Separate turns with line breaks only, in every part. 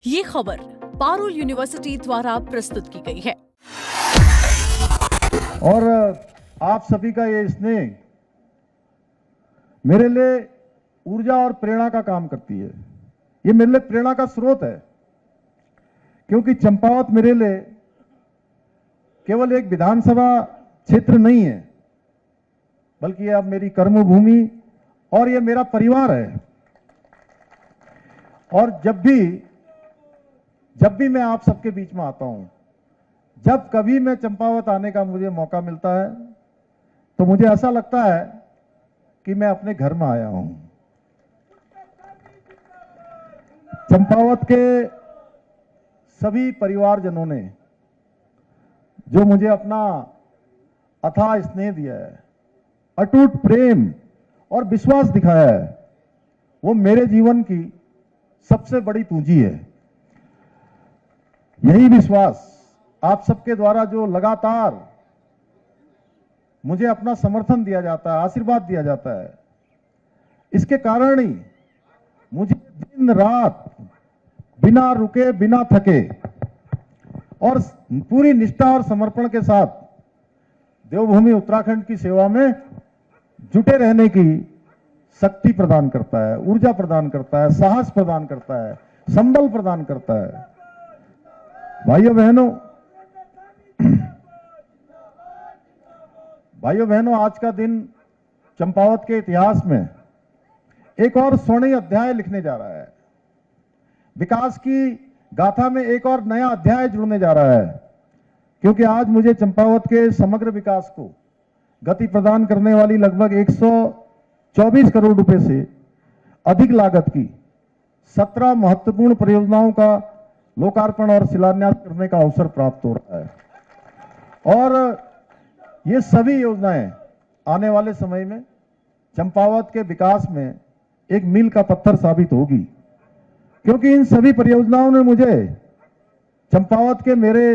ये खबर पारुल यूनिवर्सिटी द्वारा प्रस्तुत की गई है।
और आप सभी का ये स्नेह मेरे लिए ऊर्जा और प्रेरणा का काम करती है। ये मेरे लिए प्रेरणा का स्रोत है, क्योंकि चंपावत मेरे लिए केवल एक विधानसभा क्षेत्र नहीं है, बल्कि ये अब मेरी कर्मभूमि और ये मेरा परिवार है। और जब भी मैं आप सबके बीच में आता हूं, जब कभी मैं चंपावत आने का मुझे मौका मिलता है, तो मुझे ऐसा लगता है कि मैं अपने घर में आया हूं। चंपावत के सभी परिवारजनों ने जो मुझे अपना अथाह स्नेह दिया है, अटूट प्रेम और विश्वास दिखाया है, वो मेरे जीवन की सबसे बड़ी पूंजी है। यही विश्वास आप सबके द्वारा जो लगातार मुझे अपना समर्थन दिया जाता है, आशीर्वाद दिया जाता है, इसके कारण ही मुझे दिन रात बिना रुके, बिना थके और पूरी निष्ठा और समर्पण के साथ देवभूमि उत्तराखंड की सेवा में जुटे रहने की शक्ति प्रदान करता है, ऊर्जा प्रदान करता है, साहस प्रदान करता है, संबल प्रदान करता है। भाइयों बहनों, आज का दिन चंपावत के इतिहास में एक और स्वर्णिम अध्याय लिखने जा रहा है। विकास की गाथा में एक और नया अध्याय जुड़ने जा रहा है, क्योंकि आज मुझे चंपावत के समग्र विकास को गति प्रदान करने वाली लगभग 124 करोड़ रुपए से अधिक लागत की 17 महत्वपूर्ण परियोजनाओं का लोकार्पण और शिलान्यास करने का अवसर प्राप्त हो रहा है। और ये सभी योजनाएं आने वाले समय में चंपावत के विकास में एक मील का पत्थर साबित होगी, क्योंकि इन सभी परियोजनाओं ने मुझे चंपावत के मेरे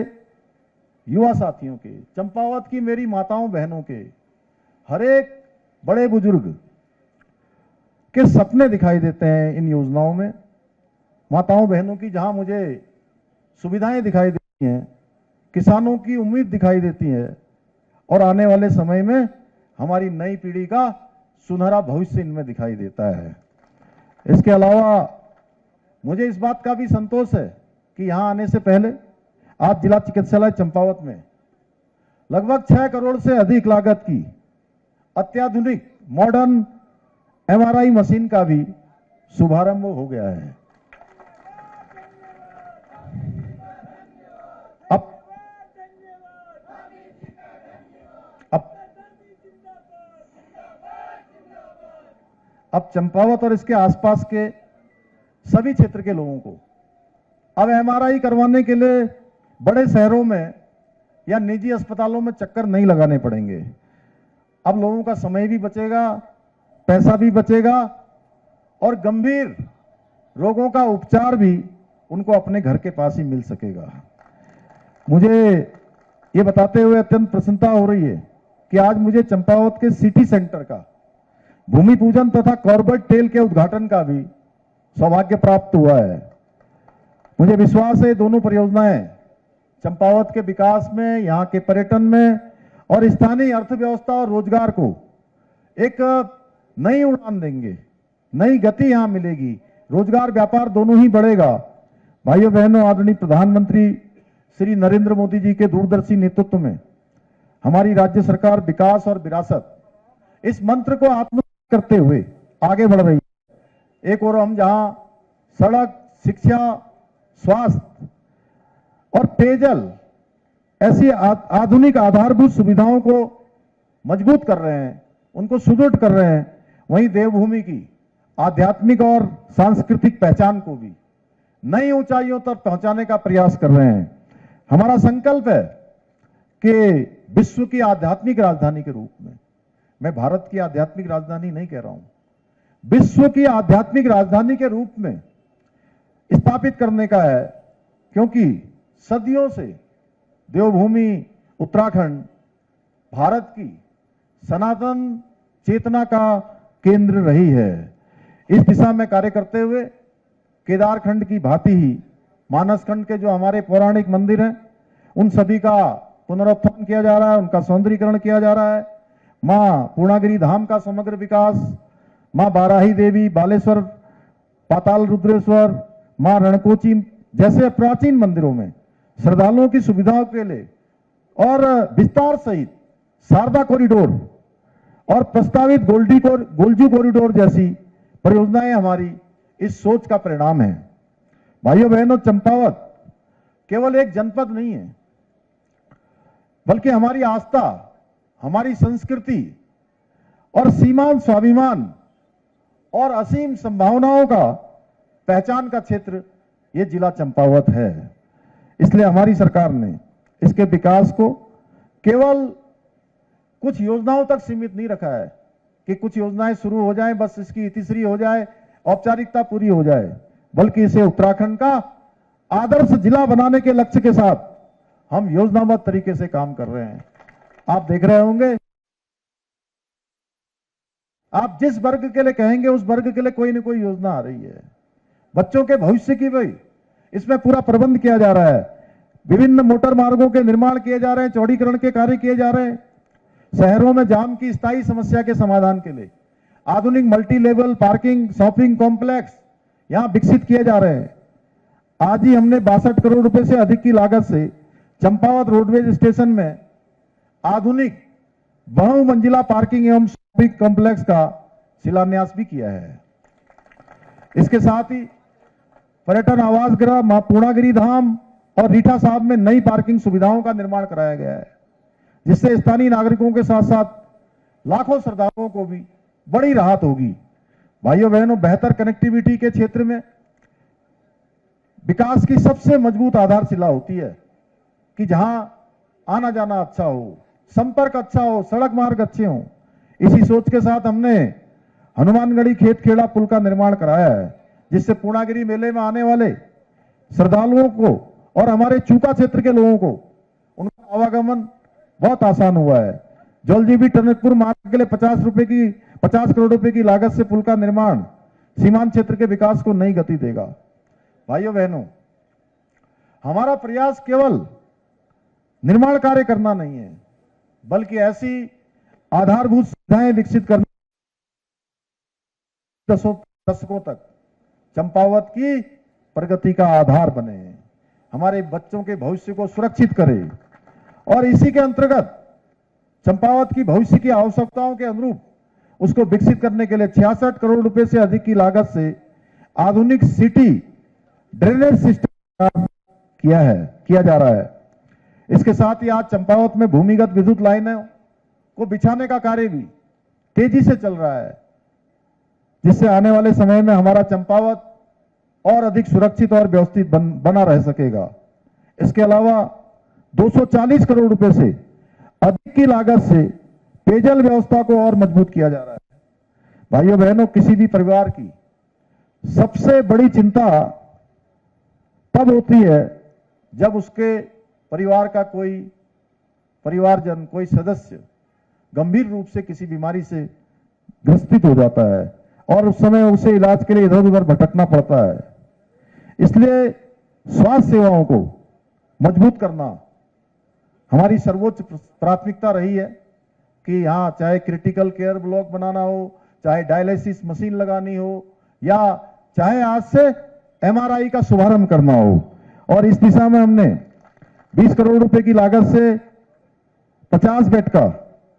युवा साथियों के, चंपावत की मेरी माताओं बहनों के, हर एक बड़े बुजुर्ग के सपने दिखाई देते हैं इन योजनाओं में। माताओं बहनों की जहां मुझे सुविधाएं दिखाई देती हैं, किसानों की उम्मीद दिखाई देती है, और आने वाले समय में हमारी नई पीढ़ी का सुनहरा भविष्य इनमें दिखाई देता है। इसके अलावा मुझे इस बात का भी संतोष है कि यहां आने से पहले आज जिला चिकित्सालय चंपावत में लगभग 6 करोड़ से अधिक लागत की अत्याधुनिक मॉडर्न MRI मशीन का भी शुभारंभ हो गया है। अब चंपावत और इसके आसपास के सभी क्षेत्र के लोगों को अब MRI करवाने के लिए बड़े शहरों में या निजी अस्पतालों में चक्कर नहीं लगाने पड़ेंगे। अब लोगों का समय भी बचेगा, पैसा भी बचेगा, और गंभीर रोगों का उपचार भी उनको अपने घर के पास ही मिल सकेगा। मुझे ये बताते हुए अत्यंत प्रसन्नता हो रही है कि आज मुझे चंपावत के सिटी सेंटर का भूमि पूजन तथा कॉर्बेट टेल के उद्घाटन का भी सौभाग्य प्राप्त हुआ है। मुझे विश्वास है दोनों परियोजनाएं चंपावत के विकास में, यहाँ के पर्यटन में और स्थानीय अर्थव्यवस्था और रोजगार को एक नई उड़ान देंगे, नई गति यहां मिलेगी, रोजगार व्यापार दोनों ही बढ़ेगा। भाइयों बहनों, आदरणीय प्रधानमंत्री श्री नरेंद्र मोदी जी के दूरदर्शी नेतृत्व में हमारी राज्य सरकार विकास और विरासत इस मंत्र को आत्मसात करते हुए आगे बढ़ रही है। एक और हम जहां सड़क, शिक्षा, स्वास्थ्य और पेयजल ऐसी आधुनिक आधारभूत सुविधाओं को मजबूत कर रहे हैं, उनको सुदृढ़ कर रहे हैं, वहीं देवभूमि की आध्यात्मिक और सांस्कृतिक पहचान को भी नई ऊंचाइयों तक पहुंचाने का प्रयास कर रहे हैं। हमारा संकल्प है कि विश्व की आध्यात्मिक राजधानी के रूप में, मैं भारत की आध्यात्मिक राजधानी नहीं कह रहा हूं, विश्व की आध्यात्मिक राजधानी के रूप में स्थापित करने का है, क्योंकि सदियों से देवभूमि उत्तराखंड भारत की सनातन चेतना का केंद्र रही है। इस दिशा में कार्य करते हुए केदारखंड की भांति ही मानसखंड के जो हमारे पौराणिक मंदिर हैं उन सभी का पुनरुत्थान किया जा रहा है, उनका सौंदर्यीकरण किया जा रहा है। मां पूर्णागिरी धाम का समग्र विकास, मां बाराही देवी, बालेश्वर, पाताल रुद्रेश्वर, मां रणकोची जैसे प्राचीन मंदिरों में श्रद्धालुओं की सुविधाओं के लिए और विस्तार सहित शारदा कॉरिडोर और प्रस्तावित गोल्जू कॉरिडोर जैसी परियोजनाएं हमारी इस सोच का परिणाम है। भाइयों बहनों, चंपावत केवल एक जनपद नहीं है, बल्कि हमारी आस्था, हमारी संस्कृति और सीमांत स्वाभिमान और असीम संभावनाओं का पहचान का क्षेत्र ये जिला चंपावत है। इसलिए हमारी सरकार ने इसके विकास को केवल कुछ योजनाओं तक सीमित नहीं रखा है कि कुछ योजनाएं शुरू हो जाएं, बस इसकी इतिश्री हो जाए, औपचारिकता पूरी हो जाए, बल्कि इसे उत्तराखंड का आदर्श जिला बनाने के लक्ष्य के साथ हम योजनाबद्ध तरीके से काम कर रहे हैं। आप देख रहे होंगे, आप जिस वर्ग के लिए कहेंगे उस वर्ग के लिए कोई न कोई योजना आ रही है। बच्चों के भविष्य की भी इसमें पूरा प्रबंध किया जा रहा है। विभिन्न मोटर मार्गों के निर्माण किए जा रहे हैं, चौड़ीकरण के कार्य किए जा रहे हैं। शहरों में जाम की स्थायी समस्या के समाधान के लिए आधुनिक multi level parking shopping complex यहां विकसित किए जा रहे हैं। आज ही हमने 62 करोड़ रुपए से अधिक की लागत से चंपावत रोडवेज स्टेशन में आधुनिक बहुमंजिला पार्किंग एवं शॉपिंग कॉम्प्लेक्स का शिलान्यास भी किया है। इसके साथ ही पर्यटन आवास गृह, मां पूर्णागिरी धाम और रीठा साहब में नई पार्किंग सुविधाओं का निर्माण कराया गया है, जिससे स्थानीय नागरिकों के साथ साथ लाखों श्रद्धालुओं को भी बड़ी राहत होगी। भाइयों बहनों, बेहतर कनेक्टिविटी के क्षेत्र में विकास की सबसे मजबूत आधारशिला होती है कि जहां आना जाना अच्छा हो, संपर्क अच्छा हो, सड़क मार्ग अच्छे हों। इसी सोच के साथ हमने हनुमानगढ़ी खेत खेड़ा पुल का निर्माण कराया है, जिससे पूर्णागिरी मेले में आने वाले श्रद्धालुओं को और हमारे चूका क्षेत्र के लोगों को उनका आवागमन बहुत आसान हुआ है। जलजीबी टनकपुर मार्ग के लिए 50 करोड़ रुपए की लागत से पुल का निर्माण सीमांत क्षेत्र के विकास को नई गति देगा। भाइयों बहनों, हमारा प्रयास केवल निर्माण कार्य करना नहीं है, बल्कि ऐसी आधारभूत सुविधाएं विकसित करना दशकों तक चंपावत की प्रगति का आधार बने, हमारे बच्चों के भविष्य को सुरक्षित करे। और इसी के अंतर्गत चंपावत की भविष्य की आवश्यकताओं के अनुरूप उसको विकसित करने के लिए 66 करोड़ रुपए से अधिक की लागत से आधुनिक सिटी ड्रेनेज सिस्टम किया जा रहा है। इसके साथ ही आज चंपावत में भूमिगत विद्युत लाइनों को बिछाने का कार्य भी तेजी से चल रहा है, जिससे आने वाले समय में हमारा चंपावत और अधिक सुरक्षित और व्यवस्थित बना रह सकेगा। इसके अलावा 240 करोड़ रुपए से अधिक की लागत से पेयजल व्यवस्था को और मजबूत किया जा रहा है। भाइयों बहनों, किसी भी परिवार की सबसे बड़ी चिंता तब होती है जब उसके परिवार का कोई परिवारजन, कोई सदस्य गंभीर रूप से किसी बीमारी से ग्रसित हो जाता है और उस समय उसे इलाज के लिए इधर उधर भटकना पड़ता है। इसलिए स्वास्थ्य सेवाओं को मजबूत करना हमारी सर्वोच्च प्राथमिकता रही है कि यहां चाहे क्रिटिकल केयर ब्लॉक बनाना हो, चाहे डायलिसिस मशीन लगानी हो, या चाहे आज से एमआरआई का शुभारंभ करना हो। और इस दिशा में हमने 20 करोड़ रुपए की लागत से 50 बेड का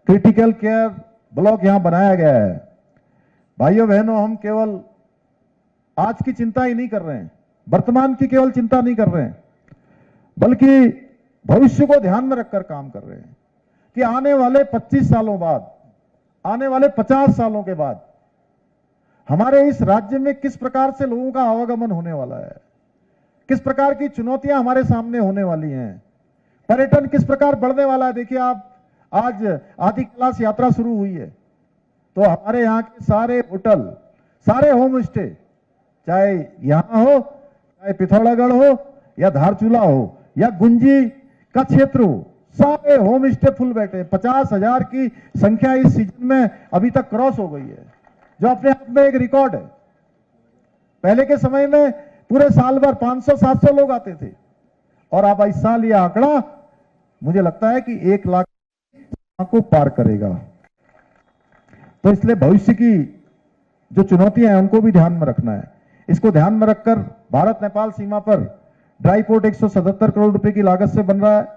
क्रिटिकल केयर ब्लॉक यहां बनाया गया है। भाइयों बहनों, हम केवल आज की चिंता ही नहीं कर रहे हैं, वर्तमान की केवल चिंता नहीं कर रहे हैं, बल्कि भविष्य को ध्यान में रखकर काम कर रहे हैं कि आने वाले 25 सालों बाद, आने वाले 50 सालों के बाद हमारे इस राज्य में किस प्रकार से लोगों का आवागमन होने वाला है, किस प्रकार की चुनौतियां हमारे सामने होने वाली हैं, पर्यटन किस प्रकार बढ़ने वाला है। देखिए, आप आज आदि कैलाश यात्रा शुरू हुई है, तो हमारे यहाँ के सारे होटल, सारे होम स्टे, चाहे यहां हो, चाहे पिथौरागढ़ हो, या धारचूला हो, या गुंजी का क्षेत्र हो, सारे होम स्टे फुल बैठे। 50,000 की संख्या इस सीजन में अभी तक क्रॉस हो गई है, जो अपने आप में एक रिकॉर्ड है। पहले के समय में पूरे साल भर 500-700 लोग आते थे, और अब इस साल यह आंकड़ा मुझे लगता है कि 1 लाख को पार करेगा। तो इसलिए भविष्य की जो चुनौतियां हैं उनको भी ध्यान में रखना है। इसको ध्यान में रखकर भारत नेपाल सीमा पर ड्राई पोर्ट 177 करोड़ रुपए की लागत से बन रहा है।